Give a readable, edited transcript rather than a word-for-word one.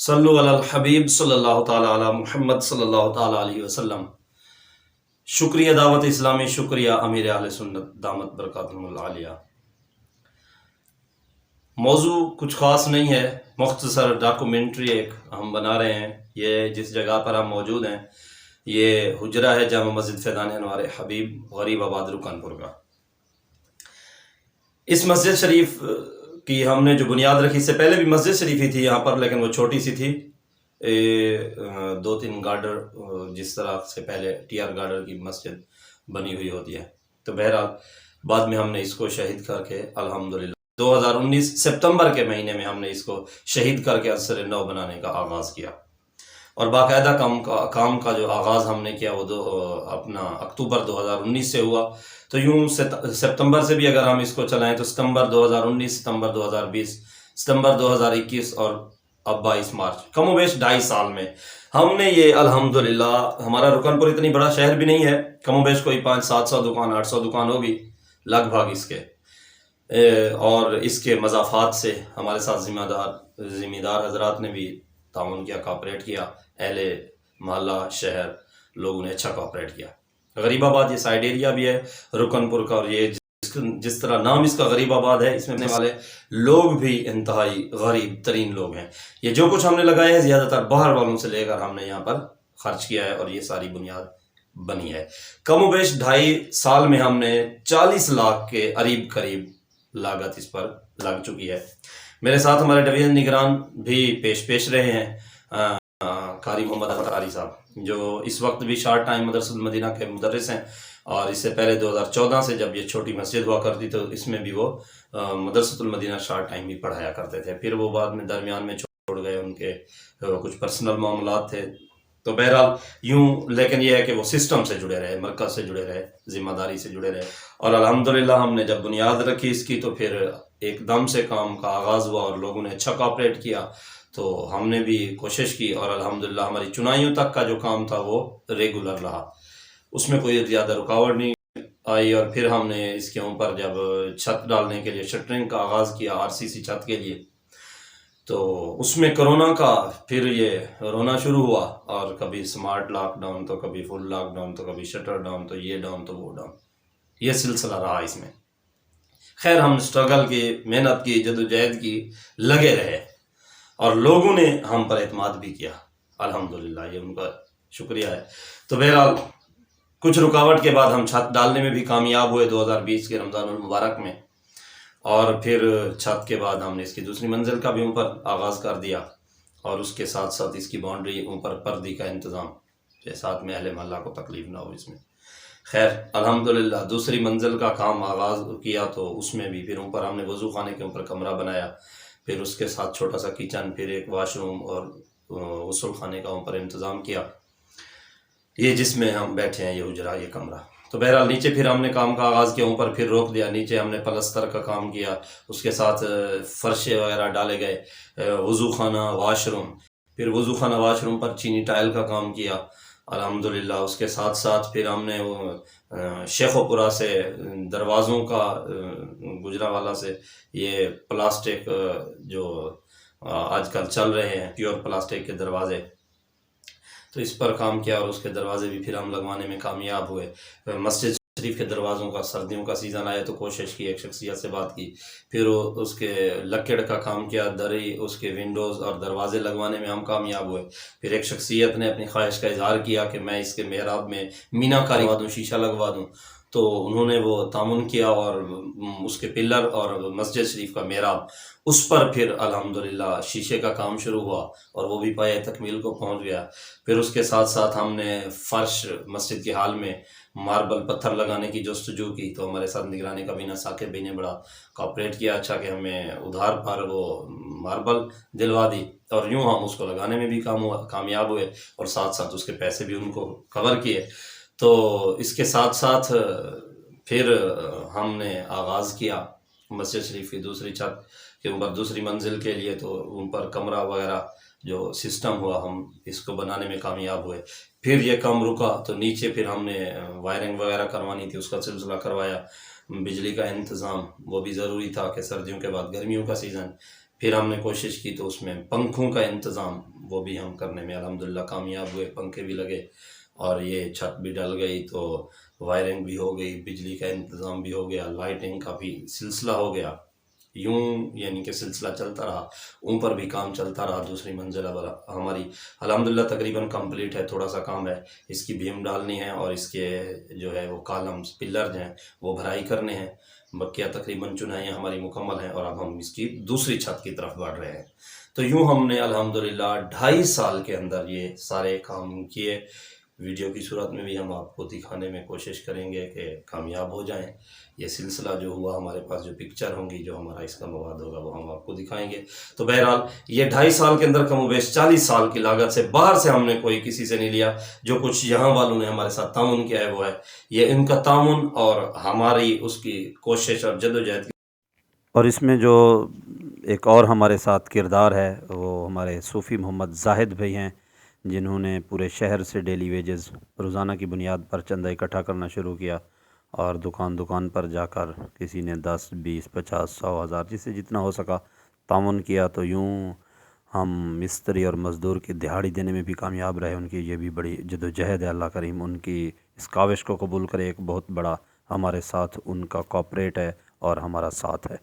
صلو علی الحبیب صلی اللہ تعالی علی محمد صلی اللہ تعالی علیہ وسلم۔ شکریہ دعوت اسلامی، شکریہ امیر اہل سنت دامت برکاتہم العالیہ۔ موضوع کچھ خاص نہیں ہے، مختصر ڈاکومنٹری ایک ہم بنا رہے ہیں۔ یہ جس جگہ پر ہم موجود ہیں یہ حجرہ ہے جامع مسجد فیضان انوار حبیب غریب آباد رکن پور کا۔ اس مسجد شریف کی ہم نے جو بنیاد رکھی، اس سے پہلے بھی مسجد شریف ہی تھی یہاں پر، لیکن وہ چھوٹی سی تھی، 2-3 گارڈر جس طرح سے پہلے ٹی آر گارڈر کی مسجد بنی ہوئی ہوتی ہے۔ تو بہرحال بعد میں ہم نے اس کو شہید کر کے الحمدللہ 2019 سپتمبر کے مہینے میں ہم نے اس کو شہید کر کے عنصر نو بنانے کا آغاز کیا، اور باقاعدہ کام کا جو آغاز ہم نے کیا وہ اپنا اکتوبر 2019 سے ہوا۔ تو یوں سپتمبر سے بھی اگر ہم اس کو چلائیں تو ستمبر 2019، ستمبر 2020، ستمبر 2021 اور اب 22 مارچ، کم و بیش 2.5 سال میں ہم نے یہ الحمدللہ، ہمارا رکن پور اتنی بڑا شہر بھی نہیں ہے، کم و بیش کوئی 500-700 دکان 800 دکان ہوگی لگ بھگ اس کے، اور اس کے مضافات سے ہمارے ساتھ ذمہ دار حضرات نے بھی تعاون کیا، کوآپریٹ کیا، اہل محلہ شہر لوگوں نے اچھا کوآپریٹ کیا۔ غریب آباد یہ سائیڈ ایریا بھی ہے رکن پور کا، اور یہ جس طرح نام اس کا غریب آباد ہے، اس میں رہنے والے لوگ بھی انتہائی غریب ترین لوگ ہیں۔ یہ جو کچھ ہم نے لگایا ہے زیادہ تر باہر والوں سے لے کر ہم نے یہاں پر خرچ کیا ہے، اور یہ ساری بنیاد بنی ہے۔ کم و بیش 2.5 سال میں ہم نے 40 لاکھ کے قریب لاگت اس پر لگ چکی ہے۔ میرے ساتھ ہمارے ڈویژن نگران بھی پیش رہے ہیں، قاری محمد قاری صاحب، جو اس وقت بھی شارٹ ٹائم مدرسۃ المدینہ کے مدرس ہیں، اور اس سے پہلے 2014 سے جب یہ چھوٹی مسجد ہوا کرتی تو اس میں بھی وہ مدرسۃ المدینہ شارٹ ٹائم بھی پڑھایا کرتے تھے۔ پھر وہ بعد میں درمیان میں چھوڑ گئے، ان کے کچھ پرسنل معاملات تھے۔ تو بہرحال یوں، لیکن یہ ہے کہ وہ سسٹم سے جڑے رہے، مرکز سے جڑے رہے، ذمہ داری سے جڑے رہے، اور الحمدللہ ہم نے جب بنیاد رکھی اس کی تو پھر ایک دم سے کام کا آغاز ہوا، اور لوگوں نے اچھا کوآپریٹ کیا، تو ہم نے بھی کوشش کی، اور الحمدللہ ہماری چنائیوں تک کا جو کام تھا وہ ریگولر رہا، اس میں کوئی زیادہ رکاوٹ نہیں آئی۔ اور پھر ہم نے اس کے اوپر جب چھت ڈالنے کے لیے شٹرنگ کا آغاز کیا RCC چھت کے لیے، تو اس میں کرونا کا پھر یہ رونا شروع ہوا، اور کبھی سمارٹ لاک ڈاؤن، تو کبھی فل لاک ڈاؤن، تو کبھی شٹر ڈاؤن، تو یہ ڈاؤن تو وہ ڈاؤن، یہ سلسلہ رہا اس میں۔ خیر، ہم اسٹرگل کی، محنت کی، جدوجہد کی، لگے رہے، اور لوگوں نے ہم پر اعتماد بھی کیا، الحمدللہ، یہ ان کا شکریہ ہے۔ تو بہرحال کچھ رکاوٹ کے بعد ہم چھت ڈالنے میں بھی کامیاب ہوئے 2020 کے رمضان المبارک میں، اور پھر چھت کے بعد ہم نے اس کی دوسری منزل کا بھی اوپر آغاز کر دیا، اور اس کے ساتھ ساتھ اس کی باؤنڈری اوپر پردی کا انتظام، کہ ساتھ میں اہل محلہ کو تکلیف نہ ہو اس میں۔ خیر الحمدللہ دوسری منزل کا کام آغاز کیا، تو اس میں بھی پھر اوپر ہم نے وضو خانے کے اوپر کمرہ بنایا، پھر اس کے ساتھ چھوٹا سا کچن، پھر ایک واش روم اور غسل خانے کا اوپر انتظام کیا، یہ جس میں ہم بیٹھے ہیں، یہ حجرہ، یہ کمرہ۔ تو بہرحال نیچے پھر ہم نے کام کا آغاز کیا، اوپر پھر روک دیا، نیچے ہم نے پلستر کا کام کیا، اس کے ساتھ فرشے وغیرہ ڈالے گئے، وضو خانہ، واش روم، پھر وضو خانہ واش روم پر چینی ٹائل کا کام کیا الحمدللہ۔ اس کے ساتھ ساتھ پھر ہم نے شیخو پورہ سے دروازوں کا، گجرانوالہ سے یہ پلاسٹک جو آج کل چل رہے ہیں پیور پلاسٹک کے دروازے، تو اس پر کام کیا، اور اس کے دروازے بھی پھر ہم لگوانے میں کامیاب ہوئے۔ مسجد شریف کے دروازوں کا سردیوں کا سیزن آیا تو کوشش کی، ایک شخصیت سے بات کی، پھر اس کے لکڑ کا کام کیا، دری، اس کے ونڈوز اور دروازے لگوانے میں ہم کامیاب ہوئے۔ پھر ایک شخصیت نے اپنی خواہش کا اظہار کیا کہ میں اس کے محراب میں مینا کاری لگوا دوں، شیشہ لگوا دوں، تو انہوں نے وہ تعاون کیا، اور اس کے پلر اور مسجد شریف کا محراب، اس پر پھر الحمدللہ شیشے کا کام شروع ہوا، اور وہ بھی پائے تکمیل کو پہنچ گیا۔ پھر اس کے ساتھ ساتھ ہم نے فرش مسجد کے حال میں ماربل پتھر لگانے کی جستجو کی، تو ہمارے ساتھ نگرانی کابینہ ثاقب بھائی نے بڑا کوآپریٹ کیا، اچھا کہ ہمیں ادھار پر وہ ماربل دلوا دی، اور یوں ہم اس کو لگانے میں بھی کامیاب ہوئے، اور ساتھ ساتھ اس کے پیسے بھی ان کو کور کیے۔ تو اس کے ساتھ ساتھ پھر ہم نے آغاز کیا مسجد شریف کی دوسری چھت کے اوپر دوسری منزل کے لیے، تو ان پر کمرہ وغیرہ جو سسٹم ہوا، ہم اس کو بنانے میں کامیاب ہوئے۔ پھر یہ کام رکا تو نیچے پھر ہم نے وائرنگ وغیرہ کروانی تھی، اس کا سلسلہ کروایا، بجلی کا انتظام وہ بھی ضروری تھا کہ سردیوں کے بعد گرمیوں کا سیزن، پھر ہم نے کوشش کی تو اس میں پنکھوں کا انتظام وہ بھی ہم کرنے میں الحمدللہ کامیاب ہوئے، پنکھے بھی لگے اور یہ چھت بھی ڈل گئی، تو وائرنگ بھی ہو گئی، بجلی کا انتظام بھی ہو گیا، لائٹنگ کا بھی سلسلہ ہو گیا، یوں یعنی کہ سلسلہ چلتا رہا، اوپر بھی کام چلتا رہا، دوسری منزلہ والا ہماری الحمدللہ تقریباً کمپلیٹ ہے، تھوڑا سا کام ہے، اس کی بھیم ڈالنی ہے اور اس کے جو ہے وہ کالمز پلر ہیں وہ بھرائی کرنے ہیں، بقیہ تقریباً چنائیاں ہماری مکمل ہیں، اور اب ہم اس کی دوسری چھت کی طرف بڑھ رہے ہیں۔ تو یوں ہم نے الحمدللہ 2.5 سال کے اندر یہ سارے کام کیے۔ ویڈیو کی صورت میں بھی ہم آپ کو دکھانے میں کوشش کریں گے کہ کامیاب ہو جائیں۔ یہ سلسلہ جو ہوا، ہمارے پاس جو پکچر ہوں گی، جو ہمارا اس کا مواد ہوگا، وہ ہم آپ کو دکھائیں گے۔ تو بہرحال یہ 2.5 سال کے اندر کم و بیش 40 سال کی لاگت سے، باہر سے ہم نے کوئی کسی سے نہیں لیا، جو کچھ یہاں والوں نے ہمارے ساتھ تعاون کیا ہے وہ ہے یہ ان کا تعاون اور ہماری اس کی کوشش اور جدوجہد۔ اور اس میں جو ایک اور ہمارے ساتھ کردار ہے وہ ہمارے صوفی محمد زاہد بھائی ہیں، جنہوں نے پورے شہر سے ڈیلی ویجز روزانہ کی بنیاد پر چندہ اکٹھا کرنا شروع کیا، اور دکان دکان پر جا کر کسی نے 10 20 50 100 1000 جسے جتنا ہو سکا تعاون کیا۔ تو یوں ہم مستری اور مزدور کی دہاڑی دینے میں بھی کامیاب رہے۔ ان کی یہ بھی بڑی جدوجہد ہے، اللہ کریم ان کی اس کاوش کو قبول کرے۔ ایک بہت بڑا ہمارے ساتھ ان کا کوآپریٹ ہے اور ہمارا ساتھ ہے۔